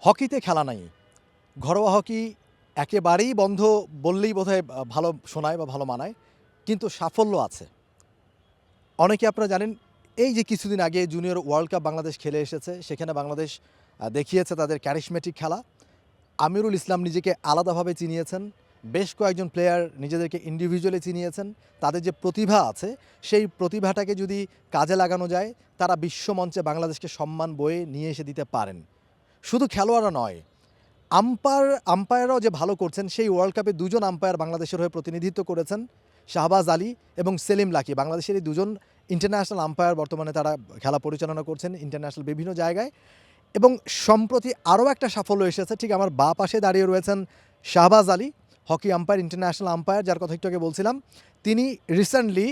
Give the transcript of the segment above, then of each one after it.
হকিতে খেলা নাই। ঘরোয়া হকি একেবারেই বন্ধ বললেই বোধহয় ভালো শোনায় বা ভালো মানায়। কিন্তু সাফল্য আছে। অনেকে আপনারা জানেন এই যে কিছুদিন আগে জুনিয়র ওয়ার্ল্ড কাপ বাংলাদেশ খেলে এসেছে। সেখানে বাংলাদেশ দেখিয়েছে তাদের ক্যারিশমেটিক খেলা। আমিরুল ইসলাম নিজেকে আলাদাভাবে চিনিয়েছেন। বেশ কয়েকজন প্লেয়ার নিজেদেরকে ইন্ডিভিজুয়ালি চিনিয়েছেন। তাদের যে প্রতিভা আছে সেই প্রতিভাটাকে যদি কাজে লাগানো যায় তারা বিশ্বমঞ্চে বাংলাদেশকে সম্মান বয়ে নিয়ে এসে দিতে পারেন। শুধু খেলোয়াড়রা নয়, আম্পায়াররাও যে ভালো করছেন সেই ওয়ার্ল্ড কাপে দুজন আম্পায়ার বাংলাদেশের হয়ে প্রতিনিধিত্ব করেছেন, শাহবাজ আলী এবং সেলিম লাকী। বাংলাদেশের এই দুজন ইন্টারন্যাশনাল আম্পায়ার বর্তমানে তারা খেলা পরিচালনা করছেন ইন্টারন্যাশনাল বিভিন্ন জায়গায়। এবং সম্প্রতি আরও একটা সাফল্য এসেছে, ঠিক আমার বাঁ পাশে দাঁড়িয়ে রয়েছেন Shahbaz Ali, hockey umpire, international umpire, যার কথা একটু আগে বলছিলাম। তিনি রিসেন্টলি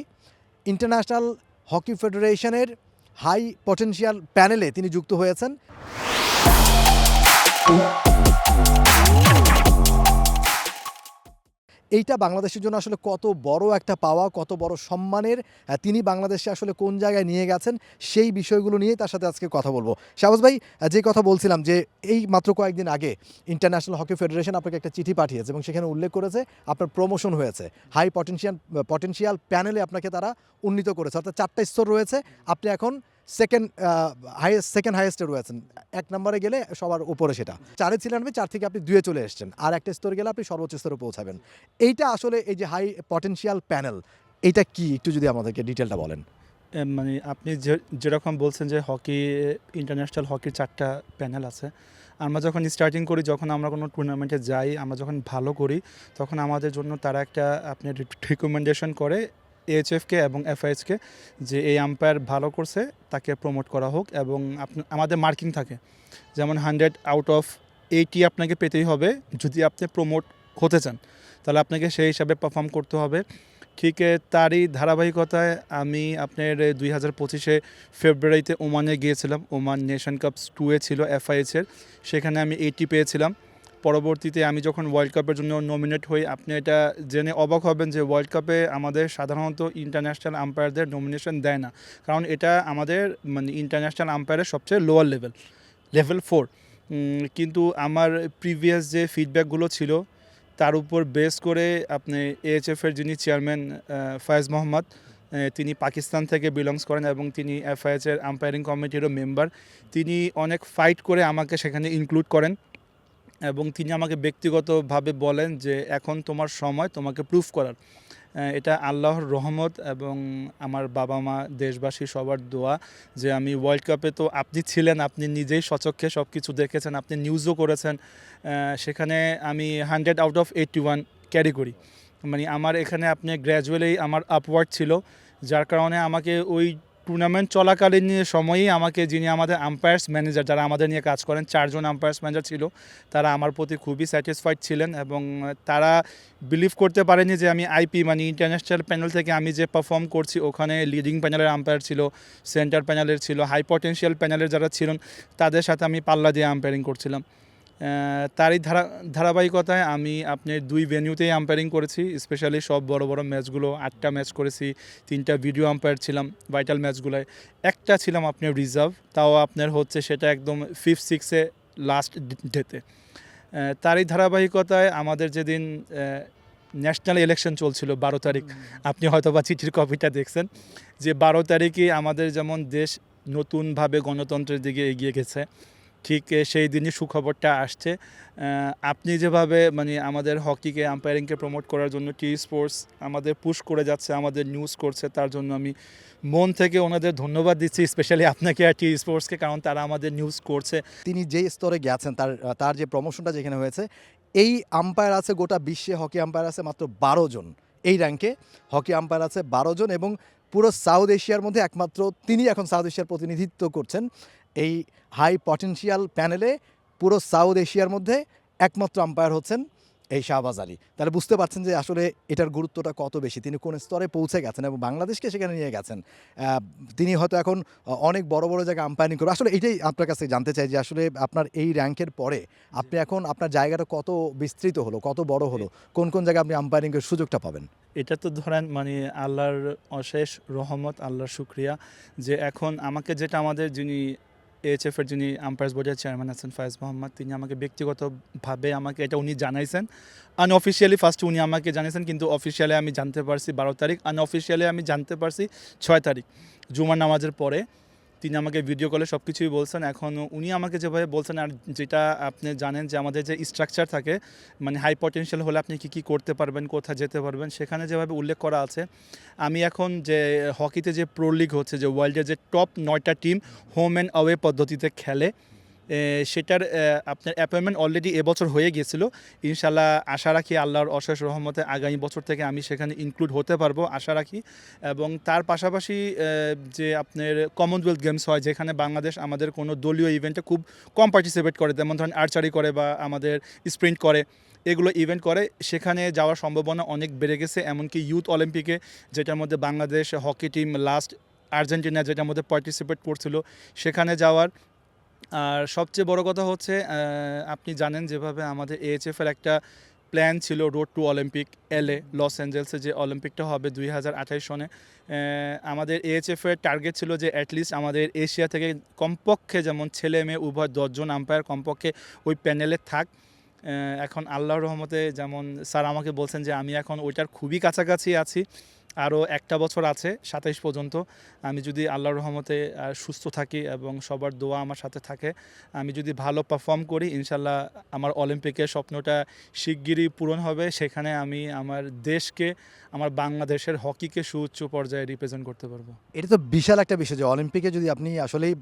ইন্টারন্যাশনাল হকি ফেডারেশনের হাই পটেনশিয়াল প্যানেলে তিনি যুক্ত হয়েছেন। এইটা বাংলাদেশের জন্য আসলে কত বড় একটা পাওয়া, কত বড় সম্মানের। তিনি বাংলাদেশে আসলে কোন জায়গায় নিয়ে গেছেন সেই বিষয়গুলো নিয়েই তার সাথে আজকে কথা বলবো। শাহবাজ ভাই, যে কথা বলছিলাম যে এই মাত্র কয়েকদিন আগে ইন্টারন্যাশনাল হকি ফেডারেশন আপনাকে একটা চিঠি পাঠিয়েছে এবং সেখানে উল্লেখ করেছে আপনার প্রমোশন হয়েছে, হাই পটেনশিয়াল প্যানেলে আপনাকে তারা উন্নীত করেছে। অর্থাৎ 4টা স্তর রয়েছে, আপনি এখন সেকেন্ড হাইয়েস্টে রয়েছেন। 1 নম্বরে গেলে সবার উপরে, সেটা 4-এ ছিলেন আপনি, 4 থেকে আপনি 2-এ চলে এসেছেন, আর একটা স্তর গেলে আপনি সর্বোচ্চ স্তরে পৌঁছাবেন। এইটা আসলে এই যে হাই পটেনশিয়াল প্যানেল, এইটা কি একটু যদি আমাদেরকে ডিটেলটা বলেন। মানে আপনি যেরকম বলছেন যে হকি, ইন্টারন্যাশনাল হকির 4টা প্যানেল আছে। আমরা যখন স্টার্টিং করি, যখন আমরা কোনো টুর্নামেন্টে যাই, আমরা যখন ভালো করি, তখন আমাদের জন্য তারা একটা আপনার রিকমেন্ডেশন করে এইচএফকে এবং এফআইএসকে, যে এই আম্পায়ার ভালো করছে তাকে প্রমোট করা হোক। এবং আমাদের মার্কিং থাকে, যেমন 100 আউট অফ 80 আপনাকে পেতেই হবে যদি আপনি প্রমোট হতে চান, তাহলে আপনাকে সেই হিসাবে পারফর্ম করতে হবে। ঠিক তারই ধারাবাহিকতায় আমি আপনার 2025-এ ফেব্রুয়ারিতে ওমানে গিয়েছিলাম। ওমান নেশন কাপস 2-এ ছিল এফআইএসের, সেখানে আমি 80 পেয়েছিলাম। পরবর্তীতে আমি যখন ওয়ার্ল্ড কাপের জন্য নমিনেট হই, আপনি এটা জেনে অবাক হবেন যে ওয়ার্ল্ড কাপে আমাদের সাধারণত ইন্টারন্যাশনাল আম্পায়ারদের নমিনেশন দেয় না, কারণ এটা আমাদের মানে ইন্টারন্যাশনাল আম্পায়ারের সবচেয়ে লোয়ার লেভেল 4। কিন্তু আমার প্রিভিয়াস যে ফিডব্যাকগুলো ছিল তার উপর বেস করে আপনি এএইচএফের যিনি চেয়ারম্যান ফয়েজ মোহাম্মদ, তিনি পাকিস্তান থেকে বিলংস করেন এবং তিনি এফআইএসের আম্পায়ারিং কমিটিরও মেম্বার। তিনি অনেক ফাইট করে আমাকে সেখানে ইনক্লুড করেন এবং তিনি আমাকে ব্যক্তিগতভাবে বলেন যে এখন তোমার সময় তোমাকে প্রুফ করার। এটা আল্লাহর রহমত এবং আমার বাবা মা, দেশবাসী সবার দোয়া যে আমি ওয়ার্ল্ড কাপে, তো আপনি ছিলেন, আপনি নিজেই স্বচক্ষে সব কিছু দেখেছেন, আপনি নিউজও করেছেন। সেখানে আমি 100 আউট অফ 81 ক্যারি করি। মানে আমার এখানে আপনি গ্র্যাজুয়ালি আমার আপওয়ার্ড ছিল, যার কারণে আমাকে ওই টুর্নামেন্ট চলাকালীন সময়েই আমাকে, যিনি আমাদের আম্পায়ার্স ম্যানেজার, যারা আমাদের নিয়ে কাজ করেন, 4 জন আম্পায়ার্স ম্যানেজার ছিল, তারা আমার প্রতি খুবই স্যাটিসফাইড ছিলেন এবং তারা বিলিভ করতে পারেনি যে আমি আইপি মানে ইন্টারন্যাশনাল প্যানেল থেকে আমি যে পারফর্ম করছি, ওখানে লিডিং প্যানেলের আম্পায়ার ছিল, সেন্টার প্যানেলের ছিল, হাই পটেনশিয়াল প্যানেলের যারা ছিলেন তাদের সাথে আমি পাল্লা দিয়ে আম্পায়ারিং করছিলাম। তারই ধারাবাহিকতায় আমি আপনার 2 ভেন্যুতেই আম্পায়ারিং করেছি। স্পেশালি সব বড় বড় ম্যাচগুলো 8টা ম্যাচ করেছি, 3টা ভিডিও আম্পায়ার ছিলাম ভাইটাল ম্যাচগুলোয়, একটা ছিলাম আপনার রিজার্ভ, তাও আপনার হচ্ছে সেটা একদম 5-6-এ লাস্ট ডেতে। তারই ধারাবাহিকতায় আমাদের যেদিন ন্যাশনাল ইলেকশন চলছিল 12 তারিখ, আপনি হয়তো বা চিঠির কপিটা দেখছেন, যে 12 তারিখে আমাদের যেমন দেশ নতুনভাবে গণতন্ত্রের দিকে এগিয়ে গেছে, ঠিক সেই দিনই সুখবরটা আসছে। আপনি যেভাবে মানে আমাদের হকিকে, আম্পায়ারিংকে প্রমোট করার জন্য টি স্পোর্টস আমাদের পুশ করে যাচ্ছে, আমাদের নিউজ করছে, তার জন্য আমি মন থেকে ওনাদের ধন্যবাদ দিচ্ছি, স্পেশালি আপনাকে আর টি স্পোর্টসকে, কারণ তারা আমাদের নিউজ করছে। তিনি যেই স্তরে গেছেন, তার যে প্রমোশনটা যেখানে হয়েছে, এই আম্পায়ার আছে গোটা বিশ্বে, হকি আম্পায়ার আছে মাত্র 12 জন। এই র্যাঙ্কে হকি আম্পায়ার আছে 12 জন এবং পুরো সাউথ এশিয়ার মধ্যে একমাত্র তিনি এখন সাউথ এশিয়ার প্রতিনিধিত্ব করছেন এই হাই পটেনশিয়াল প্যানেলে। পুরো সাউথ এশিয়ার মধ্যে একমাত্র আম্পায়ার হচ্ছেন এই শাহবাজ আলী। তাহলে বুঝতে পারছেন যে আসলে এটার গুরুত্বটা কত বেশি, তিনি কোন স্তরে পৌঁছে গেছেন এবং বাংলাদেশকে সেখানে নিয়ে গেছেন। তিনি হয়তো এখন অনেক বড় বড় জায়গায় আম্পায়ারিং করবে। আসলে এটাই আপনার কাছে জানতে চাই যে আসলে আপনার এই র্যাঙ্কের পরে আপনি এখন আপনার জায়গাটা কত বিস্তৃত হলো, কত বড় হলো, কোন কোন জায়গায় আপনি আম্পায়ারিংয়ের সুযোগটা পাবেন। এটা তো ধরেন মানে আল্লাহর অশেষ রহমত, আল্লাহর শুক্রিয়া যে এখন আমাকে যেটা আমাদের যিনি AHF এর যিনি আম্পায়ার্স বোর্ডের চেয়ারম্যান আছেন ফায়েজ মোহাম্মদ, তিনি আমাকে ব্যক্তিগতভাবে আমাকে এটা উনি জানাইছেন। আনঅফিসিয়ালি ফার্স্ট উনি আমাকে জানিয়েছেন, কিন্তু অফিসিয়ালি আমি জানতে পারছি 12 তারিখ, আনঅফিসিয়ালি আমি জানতে পারছি 6 তারিখ জুমার নামাজের পরে। তিনি আমাকে ভিডিও কলে সব কিছুই বলছেন। এখন উনি আমাকে যেভাবে বলছেন, আর যেটা আপনি জানেন যে আমাদের যে স্ট্রাকচার থাকে, মানে হাই পটেনশিয়াল হলে আপনি কী কী করতে পারবেন, কোথায় যেতে পারবেন, সেখানে যেভাবে উল্লেখ করা আছে, আমি এখন যে হকিতে যে প্রো লিগ হচ্ছে, যে ওয়ার্ল্ডের যে টপ 9টা টিম হোম অ্যান্ড অ্যাওয়ে পদ্ধতিতে খেলে, সেটার আপনার অ্যাপয়েন্টমেন্ট অলরেডি এবছর হয়ে গিয়েছিল। ইনশাল্লাহ আশা রাখি আল্লাহর অশেষ রহমতে আগামী বছর থেকে আমি সেখানে ইনক্লুড হতে পারবো, আশা রাখি। এবং তার পাশাপাশি যে আপনার কমনওয়েলথ গেমস হয়, যেখানে বাংলাদেশ আমাদের কোনো দলীয় ইভেন্টে খুব কম পার্টিসিপেট করে, যেমন ধরেন আর্চারি করে বা আমাদের স্প্রিন্ট করে, এগুলো ইভেন্ট করে, সেখানে যাওয়ার সম্ভাবনা অনেক বেড়ে গেছে। এমনকি ইউথ অলিম্পিকে, যেটার মধ্যে Bangladesh hockey team last Argentina যেটার মধ্যে পার্টিসিপেট করছিল, সেখানে যাওয়ার। আর সবচেয়ে বড় কথা হচ্ছে, আপনি জানেন যেভাবে আমাদের AHF এর একটা প্ল্যান ছিল রোড টু অলিম্পিক, লস অ্যাঞ্জেলসে যে অলিম্পিকটা হবে 2028 সনে। আমাদের AHF এর টার্গেট ছিল যে অ্যাটলিস্ট আমাদের এশিয়া থেকে কমপক্ষে, যেমন ছেলে মেয়ে উভয় 10 জন আম্পায়ার কমপক্ষে ওই প্যানেলে থাক। এখন আল্লাহর রহমতে যেমন স্যার আমাকে বলছেন যে আমি এখন ওইটার খুবই কাছাকাছি আছি। আরও একটা বছর আছে 27 পর্যন্ত। আমি যদি আল্লাহর রহমতে সুস্থ থাকি এবং সবার দোয়া আমার সাথে থাকে, আমি যদি ভালো পারফর্ম করি, ইনশাল্লাহ আমার অলিম্পিকের স্বপ্নটা শিগগিরই পূরণ হবে। সেখানে আমি আমার দেশকে, আমার বাংলাদেশের হকিকে সুউচ্চ পর্যায়ে রিপ্রেজেন্ট করতে পারবো। এটা তো বিশাল একটা বিষয় যে অলিম্পিকে যদি আপনি আসলেই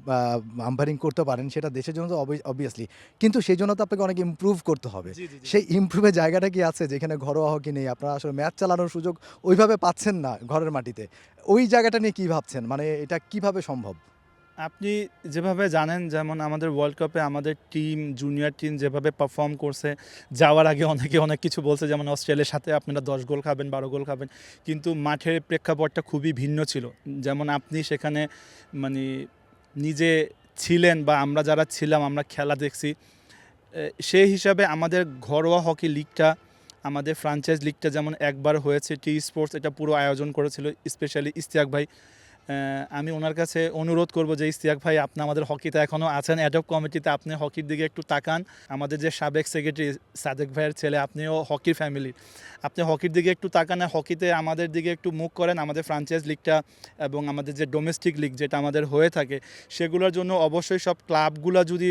আম্পায়ারিং করতে পারেন, সেটা দেশের জন্য তো অবভিয়াসলি, কিন্তু সেই জন্য তো আপনাকে অনেক ইমপ্রুভ করতে হবে। সেই ইমপ্রুভের জায়গাটা কি আছে যেখানে ঘরোয়া হকি নেই, আপনারা আসলে ম্যাচ চালানোর সুযোগ ওইভাবে পাচ্ছেন না ঘরের মাটিতে, ওই জায়গাটা নিয়ে কী ভাবছেন, মানে এটা কিভাবে সম্ভব? আপনি যেভাবে জানেন, যেমন আমাদের ওয়ার্ল্ড কাপে আমাদের টিম, জুনিয়র টিম যেভাবে পারফর্ম করছে, যাওয়ার আগে অনেকে অনেক কিছু বলছে, যেমন অস্ট্রেলিয়ার সাথে আপনারা 10 গোল খাবেন, 12 গোল খাবেন, কিন্তু মাঠের প্রেক্ষাপটটা খুবই ভিন্ন ছিল। যেমন আপনি সেখানে মানে নিজে ছিলেন, বা আমরা যারা ছিলাম আমরা খেলা দেখছি। সেই হিসাবে আমাদের ঘরোয়া হকি লিগটা, আমাদের ফ্রাঞ্চাইজ লিগটা যেমন একবার হয়েছে, টি স্পোর্টস এটা পুরো আয়োজন করেছিল, স্পেশালি ইশতিয়াক ভাই। আমি ওনার কাছে অনুরোধ করব যে ইশতিয়াক ভাই, আপনি আমাদের হকিতে এখনও আছেন, অ্যাডহক কমিটিতে, আপনি হকির দিকে একটু তাকান। আমাদের যে সাবেক সেক্রেটারি সাদেক ভাইয়ের ছেলে, আপনিও হকির ফ্যামিলি, আপনি হকির দিকে একটু তাকান, হকিতে আমাদের দিকে একটু মুখ করেন। আমাদের ফ্রাঞ্চাইজ লিগটা এবং আমাদের যে ডোমেস্টিক লিগ যেটা আমাদের হয়ে থাকে, সেগুলোর জন্য অবশ্যই সব ক্লাবগুলো যদি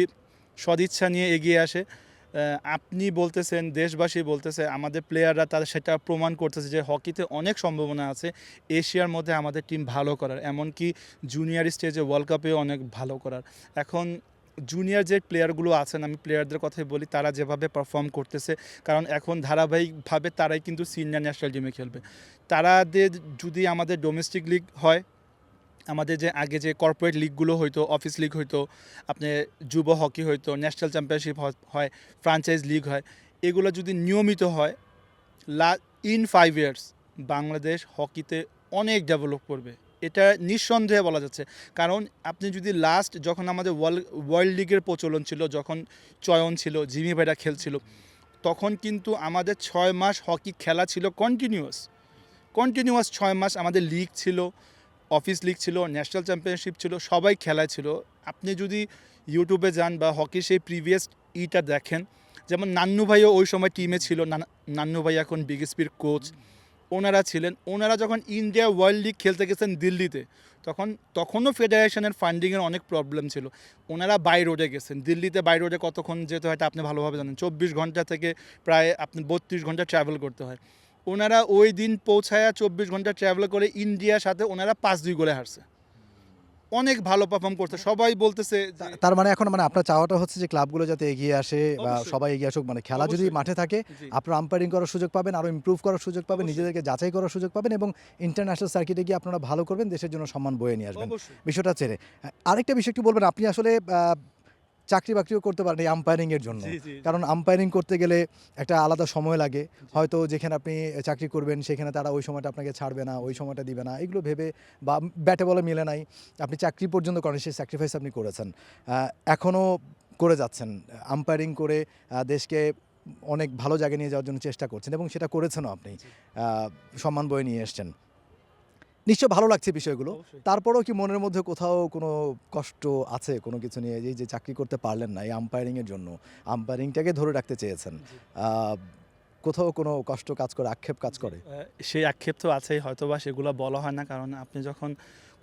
সদিচ্ছা নিয়ে এগিয়ে আসে। আপনি বলতেছেন, দেশবাসী বলতেছে, আমাদের প্লেয়াররা তারা সেটা প্রমাণ করতেছে যে হকিতে অনেক সম্ভাবনা আছে এশিয়ার মধ্যে আমাদের টিম ভালো করার, এমনকি জুনিয়র স্টেজে ওয়ার্ল্ড কাপেও অনেক ভালো করার। এখন জুনিয়র যে প্লেয়ারগুলো আছেন, আমি প্লেয়ারদের কথাই বলি, তারা যেভাবে পারফর্ম করতেছে, কারণ এখন ধারাবাহিকভাবে তারাই কিন্তু সিনিয়র ন্যাশনাল টিমে খেলবে। তারাদের যদি আমাদের ডোমেস্টিক লিগ হয়, আমাদের যে আগে যে কর্পোরেট লিগগুলো হইতো, অফিস লিগ হইতো, আপনি যুব হকি হইতো, ন্যাশনাল চ্যাম্পিয়নশিপ হয়, ফ্রাঞ্চাইজ লিগ হয়, এগুলো যদি নিয়মিত হয়, ইন 5 ইয়ার্স বাংলাদেশ হকিতে অনেক ডেভেলপ করবে, এটা নিঃসন্দেহে বলা যাচ্ছে। কারণ আপনি যদি লাস্ট যখন আমাদের ওয়ার্ল্ড লিগের প্রচলন ছিল, যখন চয়ন ছিল, জিমি ভাইরা খেলছিল, তখন কিন্তু আমাদের 6 মাস হকি খেলা ছিল কন্টিনিউয়াস 6 মাস আমাদের লিগ ছিল, অফিস লিগ ছিল, ন্যাশনাল চ্যাম্পিয়নশিপ ছিল, সবাই খেলায় ছিল। আপনি যদি ইউটিউবে যান বা হকির সেই প্রিভিয়াস ইটা দেখেন, যেমন নান্নু ভাইও ওই সময় টিমে ছিল, নান্নু ভাই এখন বিএসপির কোচ, ওনারা ছিলেন। ওনারা যখন ইন্ডিয়া ওয়ার্ল্ড লিগ খেলতে গেছেন দিল্লিতে, তখনও ফেডারেশনের ফান্ডিংয়ের অনেক প্রবলেম ছিল। ওনারা বাই রোডে গেছেন, দিল্লিতে বাই রোডে কতক্ষণ যেতে হয় এটা আপনি ভালোভাবে জানেন, 24 ঘন্টা থেকে প্রায় আপনি 32 ঘন্টা ট্রাভেল করতে হয়। ওনারা ওই দিন পৌঁছায়া 24 ঘন্টা ট্রাভেল করে ইন্ডিয়ার সাথে ওনারা 5-2 গোলে হারছে, অনেক ভালো পারফর্ম করতে, সবাই বলতেছে তার মানে এখন মানে আপনার চাওয়াটা হচ্ছে যে ক্লাবগুলো যাতে এগিয়ে আসে বা অবশ্যই। সবাই এগিয়ে আসুক, মানে খেলা যদি অবশ্যই। মাঠে থাকে, জি। আপনারা আম্পায়ারিং করার সুযোগ পাবেন, আরও ইমপ্রুভ করার সুযোগ পাবেন, অবশ্যই। নিজেদেরকে যাচাই করার সুযোগ পাবেন, এবং ইন্টারন্যাশনাল সার্কিটে গিয়ে আপনারা ভালো করবেন, দেশের জন্য সম্মান বয়ে নিয়ে আসবেন। অবশ্যই। বিষয়টা ছেড়ে আরেকটা বিষয় একটু বলবেন, আপনি আসলে চাকরি বাকরিও করতে পারেন এই আম্পায়ারিংয়ের জন্য, জি। কারণ আম্পায়ারিং করতে গেলে একটা আলাদা সময় লাগে। জি। হয়তো যেখানে আপনি চাকরি করবেন সেখানে তারা ওই সময়টা আপনাকে ছাড়বে না, ওই সময়টা দিবে না, এগুলো ভেবে, বা ব্যাটে বলে মিলে নাই, আপনি চাকরি পর্যন্ত করেন, সেই স্যাক্রিফাইস আপনি করেছেন, এখনও করে যাচ্ছেন, আম্পায়ারিং করে দেশকে অনেক ভালো জায়গায় নিয়ে যাওয়ার জন্য চেষ্টা করছেন, এবং সেটা করেছেনও আপনি, সম্মান বয়ে নিয়ে এসছেন। নিশ্চয় ভালো লাগছে বিষয়গুলো। অবশ্যই। তারপরেও কি মনের মধ্যে কোথাও কোনো কষ্ট আছে কোনো কিছু নিয়ে? এই যে চাকরি করতে পারলেন না এই আম্পায়ারিং এর জন্য, আম্পায়ারিংটাকে ধরে রাখতে চেয়েছেন। জি। আ কোথাও কোনো কষ্ট কাজ করে, আক্ষেপ কাজ করে? সেই আক্ষেপ তো আছেই, হয়তোবা সেগুলো বলা হয় না, কারণ আপনি যখন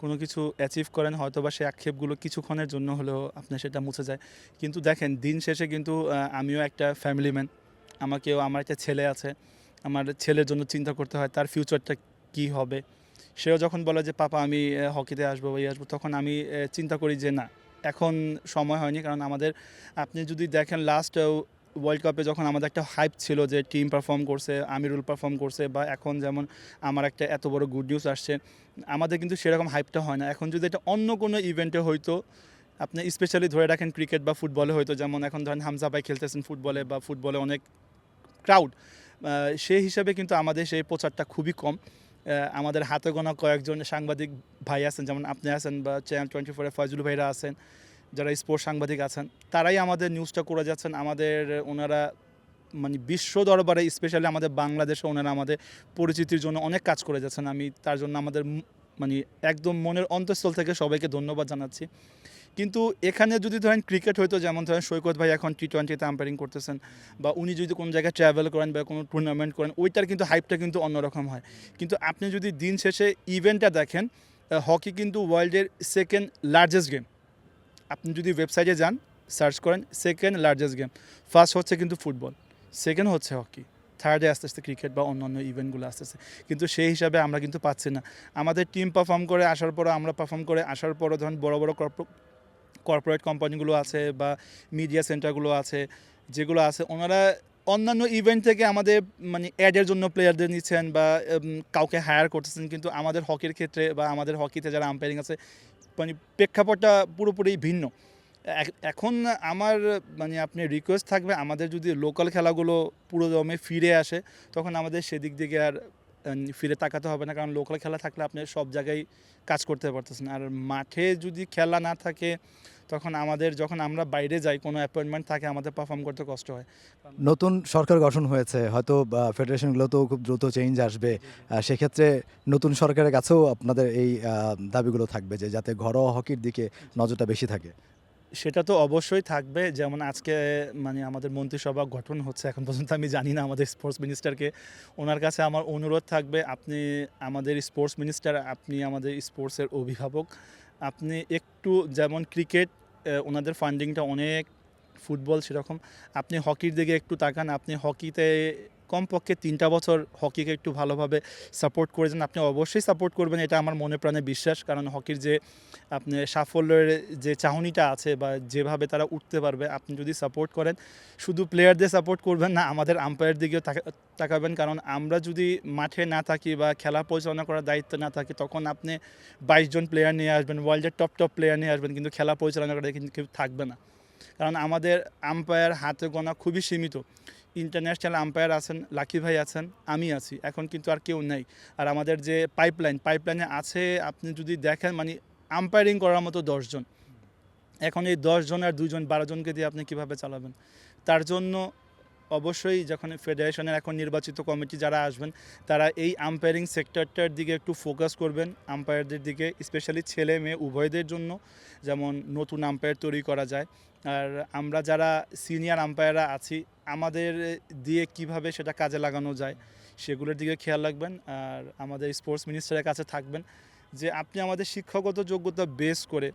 কোনো কিছু অ্যাচিভ করেন হয়তোবা সেই আক্ষেপগুলো কিছুক্ষণের জন্য হলেও আপনার সেটা মুছে যায়। কিন্তু দেখেন দিন শেষে কিন্তু আমিও একটা ফ্যামিলি ম্যান। আমার একটা ছেলে আছে। আমার ছেলের জন্য চিন্তা করতে হয় তার ফিউচারটা কী হবে। সেও যখন বলে যে পাপা আমি হকিতে আসবো এই আসবো, তখন আমি চিন্তা করি যে না, এখন সময় হয়নি। কারণ আপনি যদি দেখেন লাস্ট ওয়ার্ল্ড কাপে যখন আমাদের একটা হাইপ ছিল যে টিম পারফর্ম করছে, আমিরুল পারফর্ম করছে, বা এখন যেমন আমার একটা এত বড় গুড নিউজ আসছে, আমাদের কিন্তু সেরকম হাইপটা হয় না। এখন যদি এটা অন্য কোনো ইভেন্টে হইতো, আপনি স্পেশালি ধরে রাখেন ক্রিকেট বা ফুটবলে হয়তো, যেমন এখন ধরেন হামজা ভাই খেলতেছেন ফুটবলে, বা ফুটবলে অনেক ক্রাউড, সেই হিসাবে কিন্তু আমাদের সেই প্রচারটা খুবই কম। আমাদের হাতে গোনা কয়েকজন সাংবাদিক ভাই আছেন, যেমন আপনি আছেন বা চ্যানেল 24 ফয়জুল ভাইরা আছেন, যারা স্পোর্টস সাংবাদিক আছেন, তারাই আমাদের নিউজটা করে যাচ্ছেন। ওনারা মানে বিশ্ব দরবারে, স্পেশালি আমাদের বাংলাদেশে ওনারা আমাদের পরিচিতির জন্য অনেক কাজ করে যাচ্ছেন। আমি তার জন্য মানে একদম মনের অন্তঃস্থল থেকে সবাইকে ধন্যবাদ জানাচ্ছি। কিন্তু এখানে যদি ধরেন ক্রিকেট হয়তো, যেমন ধরেন সৈকত ভাই এখন টি-20তে আম্পায়ারিং করতেছেন, বা উনি যদি কোনো জায়গায় ট্রাভেল করেন বা কোনো টুর্নামেন্ট করেন, ওইটার কিন্তু হাইপটা কিন্তু অন্যরকম হয়। কিন্তু আপনি যদি দিন শেষে ইভেন্টটা দেখেন, হকি কিন্তু ওয়ার্ল্ডের সেকেন্ড লার্জেস্ট গেম। আপনি যদি ওয়েবসাইটে যান, সার্চ করেন সেকেন্ড লার্জেস্ট গেম, ফার্স্ট হচ্ছে কিন্তু ফুটবল, সেকেন্ড হচ্ছে হকি, থার্ডে আস্তে আস্তে ক্রিকেট বা অন্যান্য ইভেন্টগুলো আসতেছে। কিন্তু সেই হিসাবে আমরা কিন্তু পাচ্ছি না। আমাদের টিম পারফর্ম করে আসার পরও, আমরা পারফর্ম করে আসার পরও ধরেন বড় বড় কর্পোরেট কোম্পানিগুলো আছে বা মিডিয়া সেন্টারগুলো আছে, যেগুলো আছে, ওনারা অন্যান্য ইভেন্ট থেকে আমাদের মানে অ্যাডের জন্য প্লেয়ারদের নিচ্ছেন বা কাউকে হায়ার করতেছেন। কিন্তু আমাদের হকির ক্ষেত্রে বা আমাদের হকিতে যারা আম্পায়ারিং আছে, মানে প্রেক্ষাপটটা পুরোপুরি ভিন্ন। এখন আমার মানে আপনি রিকোয়েস্ট থাকবে, আমাদের যদি লোকাল খেলাগুলো পুরো দমে ফিরে আসে, তখন আমাদের সেদিক দিকে আর ফিরে তাকাতে হবে না। কারণ লোকাল খেলা থাকলে আপনি সব জায়গায় কাজ করতে পারতেছেন। আর মাঠে যদি খেলা না থাকে, তখন যখন আমরা বাইরে যাই, কোনো অ্যাপয়েন্টমেন্ট থাকে, আমাদের পারফর্ম করতে কষ্ট হয়। নতুন সরকার গঠন হয়েছে, হয়তো ফেডারেশনগুলোতেও খুব দ্রুত চেঞ্জ আসবে। সেক্ষেত্রে নতুন সরকারের কাছেও আপনাদের এই দাবিগুলো থাকবে যে যাতে ঘরোয়া হকির দিকে নজরটা বেশি থাকে। সেটা তো অবশ্যই থাকবে। যেমন আজকে মানে আমাদের মন্ত্রিসভা গঠন হচ্ছে, এখন পর্যন্ত আমি জানি না আমাদের স্পোর্টস মিনিস্টারকে। ওনার কাছে আমার অনুরোধ থাকবে, আপনি আমাদের স্পোর্টস মিনিস্টার, আপনি আমাদের স্পোর্টসের অভিভাবক। আপনি একটু, যেমন ক্রিকেট ওনাদের ফান্ডিংটা অনেক, ফুটবল সেরকম, আপনি হকির দিকে একটু তাকান। আপনি হকিতে কমপক্ষে 3টা বছর হকিকে একটু ভালোভাবে সাপোর্ট করেছেন। আপনি অবশ্যই সাপোর্ট করবেন, এটা আমার মনে প্রাণে বিশ্বাস। কারণ হকির যে আপনি সাফল্যের যে চাহনিটা আছে বা যেভাবে তারা উঠতে পারবে, আপনি যদি সাপোর্ট করেন, শুধু প্লেয়ারদের সাপোর্ট করবেন না, আমাদের আম্পায়ার দিকেও তাকাবেন। কারণ আমরা যদি মাঠে না থাকি বা খেলা পরিচালনা করার দায়িত্ব না থাকি, তখন আপনি 22 জন প্লেয়ার নিয়ে আসবেন, ওয়ার্ল্ডের টপ প্লেয়ার নিয়ে আসবেন, কিন্তু খেলা পরিচালনা করার কিন্তু কেউ থাকবে না। কারণ আমাদের আম্পায়ার হাতে গোনা খুবই সীমিত। ইন্টারন্যাশনাল আম্পায়ার আছেন, লাকি ভাই আছেন, আমি আছি, এখন কিন্তু আর কেউ নেই। আর আমাদের যে পাইপলাইনে আছে, আপনি যদি দেখেন মানে আম্পায়ারিং করার মতো 10 জন। এখন এই 10 জন আর 2 জন 12 জনকে দিয়ে আপনি কীভাবে চালাবেন? তার জন্য অবশ্যই যখন ফেডারেশনের এখন নির্বাচিত কমিটি যারা আসবেন, তারা এই আম্পায়ারিং সেক্টরটার দিকে একটু ফোকাস করবেন, আম্পায়ারদের দিকে, স্পেশালি ছেলে মেয়ে উভয়দের জন্য, যেমন নতুন আম্পায়ার তৈরি করা যায়। আর আমরা যারা সিনিয়র আম্পায়াররা আছি, আমাদের দিয়ে কিভাবে সেটা কাজে লাগানো যায়, সেগুলোর দিকে খেয়াল রাখবেন। আর আমাদের স্পোর্টস মিনিস্টারের কাছে থাকবেন যে আপনি আমাদের শিক্ষাগত যোগ্যতা বেস করে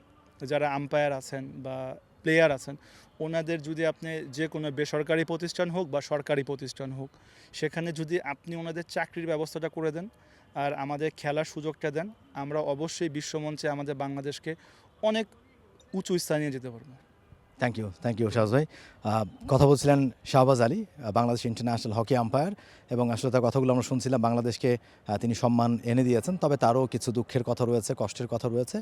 যারা আম্পায়ার আছেন বা প্লেয়ার আছেন, ওনাদের যদি আপনি যে কোনো বেসরকারি প্রতিষ্ঠান হোক বা সরকারি প্রতিষ্ঠান হোক, সেখানে যদি আপনি ওনাদের চাকরির ব্যবস্থাটা করে দেন আর আমাদের খেলার সুযোগটা দেন, আমরা অবশ্যই বিশ্বমঞ্চে আমাদের বাংলাদেশকে অনেক উঁচু স্থানে নিয়ে যেতে পারবো। থ্যাংক ইউ শাহবাজ ভাই। কথা বলছিলেন Shahbaz Ali, Bangladesh international hockey umpire, এবং আসলে তার কথাগুলো আমরা শুনছিলাম। বাংলাদেশকে তিনি সম্মান এনে দিয়েছেন, তবে তারও কিছু দুঃখের কথা রয়েছে, কষ্টের কথা রয়েছে।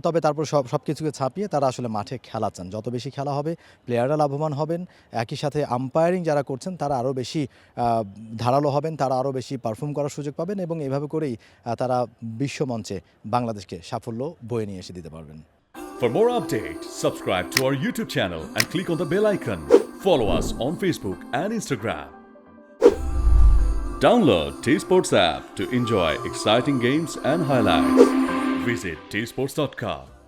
তবে তারপর সব কিছুকে ছাপিয়ে তারা আসলে মাঠে খেলা চান। যত বেশি খেলা হবে, প্লেয়াররা লাভবান হবেন, একই সাথে আম্পায়ারিং যারা করছেন তারা আরও বেশি ধারালো হবেন, তারা আরও বেশি পারফর্ম করার সুযোগ পাবেন, এবং এভাবে করেই তারা বিশ্বমঞ্চে বাংলাদেশকে সাফল্য বয়ে নিয়ে এসে দিতে পারবেন। For more updates, subscribe to our YouTube channel and click on the bell icon. Follow us on Facebook and Instagram. Download T Sports app to enjoy exciting games and highlights. Visit tsports.com.